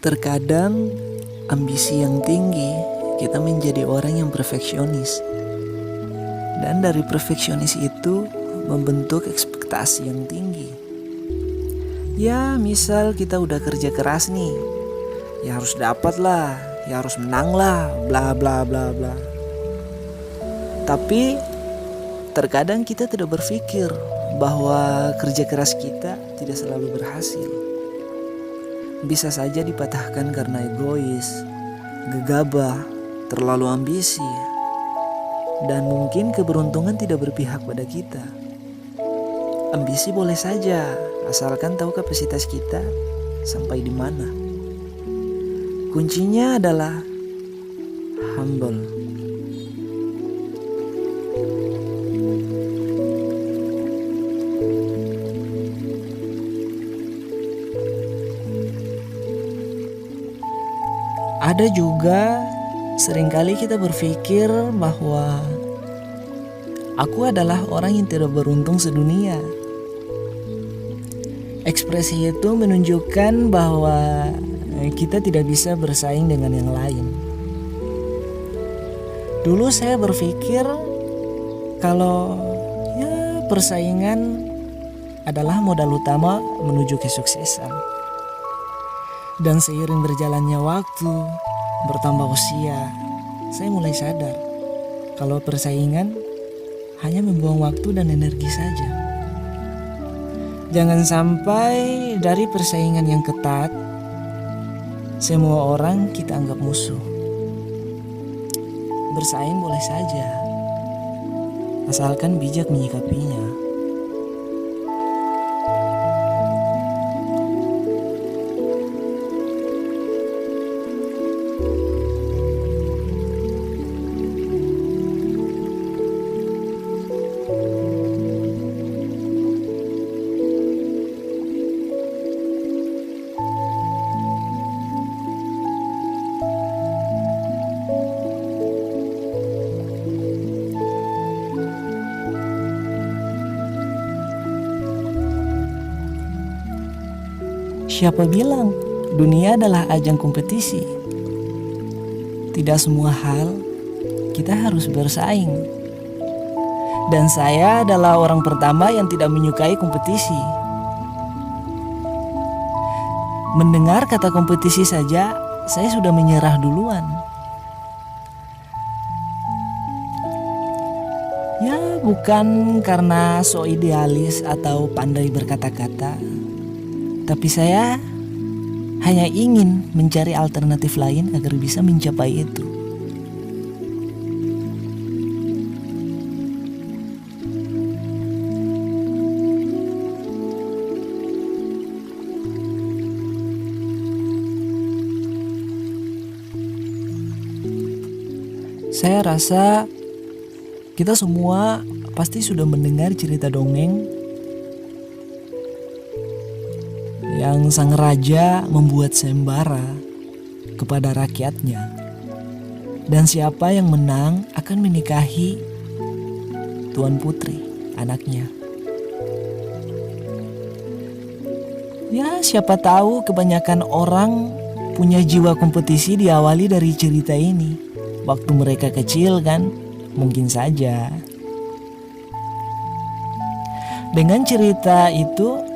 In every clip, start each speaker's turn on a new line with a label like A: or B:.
A: Terkadang ambisi yang tinggi, kita menjadi orang yang perfeksionis. Dan dari perfeksionis itu membentuk ekspektasi yang tinggi. Ya misal kita udah kerja keras nih, ya harus dapat lah, ya harus menang lah, bla bla bla bla. Tapi terkadang kita tidak berpikir bahwa kerja keras kita tidak selalu berhasil. Bisa saja dipatahkan karena egois, gegabah, terlalu ambisi, dan mungkin keberuntungan tidak berpihak pada kita. Ambisi boleh saja, asalkan tahu kapasitas kita sampai di mana. Kuncinya adalah humble. Ada juga seringkali kita berpikir bahwa aku adalah orang yang tidak beruntung sedunia. Ekspresi itu menunjukkan bahwa kita tidak bisa bersaing dengan yang lain. Dulu saya berpikir kalau persaingan adalah modal utama menuju kesuksesan. Dan seiring berjalannya waktu, bertambah usia, saya mulai sadar kalau persaingan hanya membuang waktu dan energi saja. Jangan sampai dari persaingan yang ketat, semua orang kita anggap musuh. Bersaing boleh saja, asalkan bijak menyikapinya. Siapa bilang dunia adalah ajang kompetisi? Tidak semua hal kita harus bersaing. Dan saya adalah orang pertama yang tidak menyukai kompetisi. Mendengar kata kompetisi saja, saya sudah menyerah duluan. Ya, bukan karena so idealis atau pandai berkata-kata, tapi saya hanya ingin mencari alternatif lain agar bisa mencapai itu. Saya rasa kita semua pasti sudah mendengar cerita dongeng yang sang raja membuat sayembara kepada rakyatnya, dan siapa yang menang akan menikahi tuan putri, anaknya. Ya, siapa tahu kebanyakan orang punya jiwa kompetisi diawali dari cerita ini. Waktu mereka kecil kan, mungkin saja. Dengan cerita itu,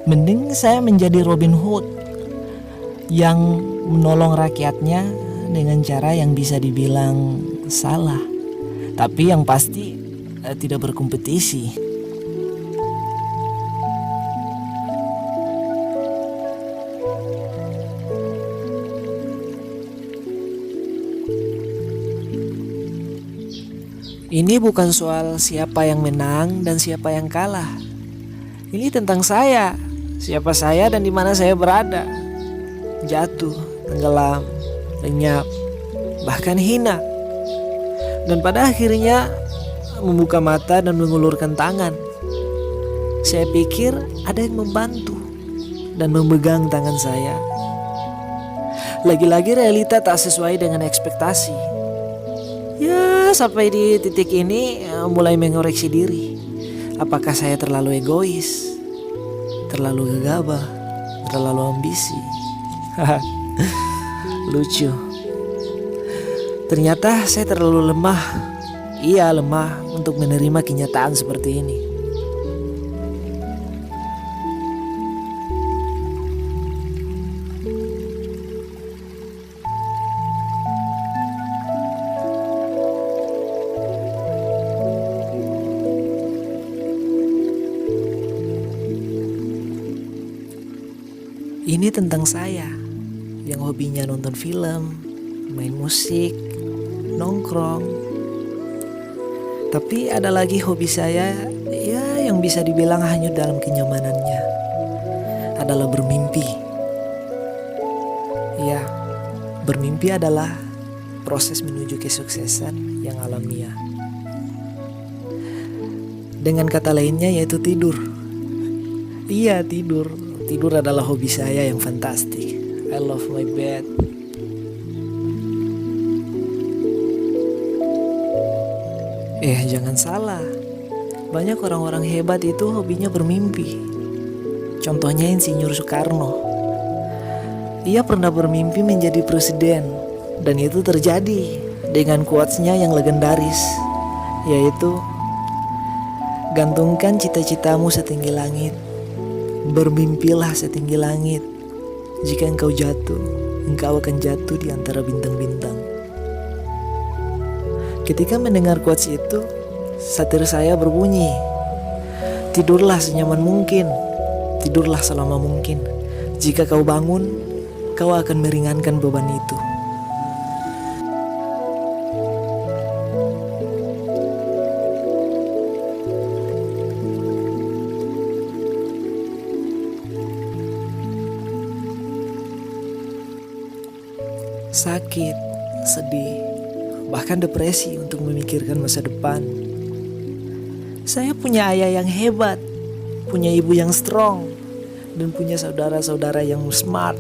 A: mending saya menjadi Robin Hood yang menolong rakyatnya dengan cara yang bisa dibilang salah, tapi yang pasti tidak berkompetisi. Ini bukan soal siapa yang menang dan siapa yang kalah. Ini tentang saya, siapa saya dan di mana saya berada. Jatuh, tenggelam, lenyap, bahkan hina. Dan pada akhirnya membuka mata dan mengulurkan tangan. Saya pikir ada yang membantu dan memegang tangan saya. Lagi-lagi realita tak sesuai dengan ekspektasi. Ya, sampai di titik ini mulai mengoreksi diri. Apakah saya terlalu egois, terlalu gegabah, terlalu ambisi? Lucu. Ternyata saya terlalu lemah. Iya, lemah untuk menerima kenyataan seperti ini. Ini tentang saya yang hobinya nonton film, main musik, nongkrong. Tapi ada lagi hobi saya ya yang bisa dibilang hanyut dalam kenyamanannya. Adalah bermimpi. Ya, bermimpi adalah proses menuju kesuksesan yang alamiah. Dengan kata lainnya yaitu tidur. Iya, tidur. Tidur adalah hobi saya yang fantastik. I love my bed. Jangan salah. Banyak orang-orang hebat itu hobinya bermimpi. Contohnya Insinyur Soekarno. Ia pernah bermimpi menjadi presiden. Dan itu terjadi dengan quotes-nya yang legendaris. Yaitu, gantungkan cita-citamu setinggi langit. Bermimpilah setinggi langit. Jika engkau jatuh, engkau akan jatuh di antara bintang-bintang. Ketika mendengar quotes itu, satir saya berbunyi, tidurlah senyaman mungkin, tidurlah selama mungkin. Jika kau bangun, kau akan meringankan beban itu. Sakit, sedih, bahkan depresi untuk memikirkan masa depan. Saya punya ayah yang hebat, punya ibu yang strong, dan punya saudara-saudara yang smart.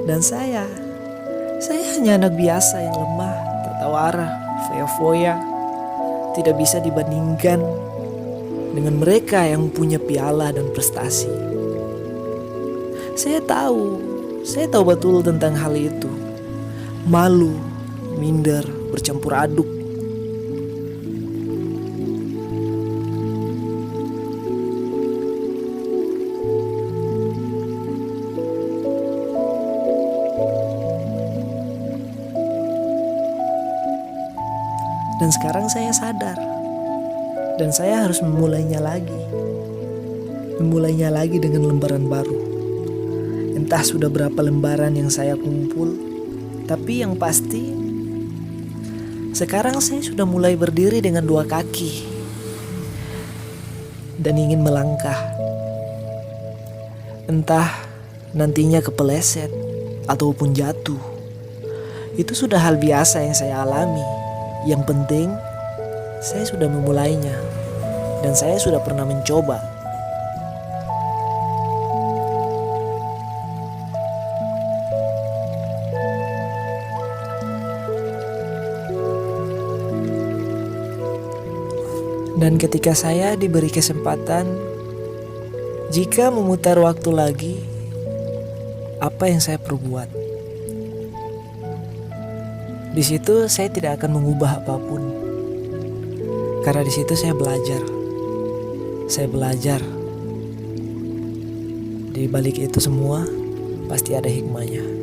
A: Dan saya hanya anak biasa yang lemah, tak tahu arah, foya-foya, tidak bisa dibandingkan dengan mereka yang punya piala dan prestasi. Saya tahu betul tentang hal itu. Malu, minder, bercampur aduk. Dan sekarang saya sadar. Dan saya harus memulainya lagi. Memulainya lagi dengan lembaran baru. Entah sudah berapa lembaran yang saya kumpul. Tapi yang pasti, sekarang saya sudah mulai berdiri dengan 2 kaki dan ingin melangkah. Entah nantinya kepeleset ataupun jatuh. Itu sudah hal biasa yang saya alami. Yang penting, saya sudah memulainya dan saya sudah pernah mencoba. Dan ketika saya diberi kesempatan, jika memutar waktu lagi, apa yang saya perbuat? Di situ saya tidak akan mengubah apapun. Karena di situ saya belajar. Saya belajar. Di balik itu semua, pasti ada hikmahnya.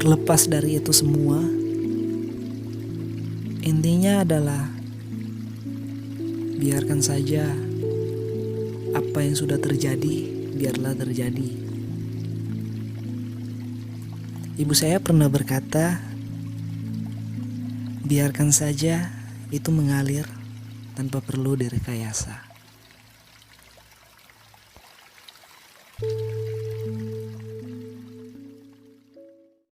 A: Terlepas dari itu semua, intinya adalah biarkan saja apa yang sudah terjadi, biarlah terjadi. Ibu saya pernah berkata, biarkan saja itu mengalir tanpa perlu direkayasa.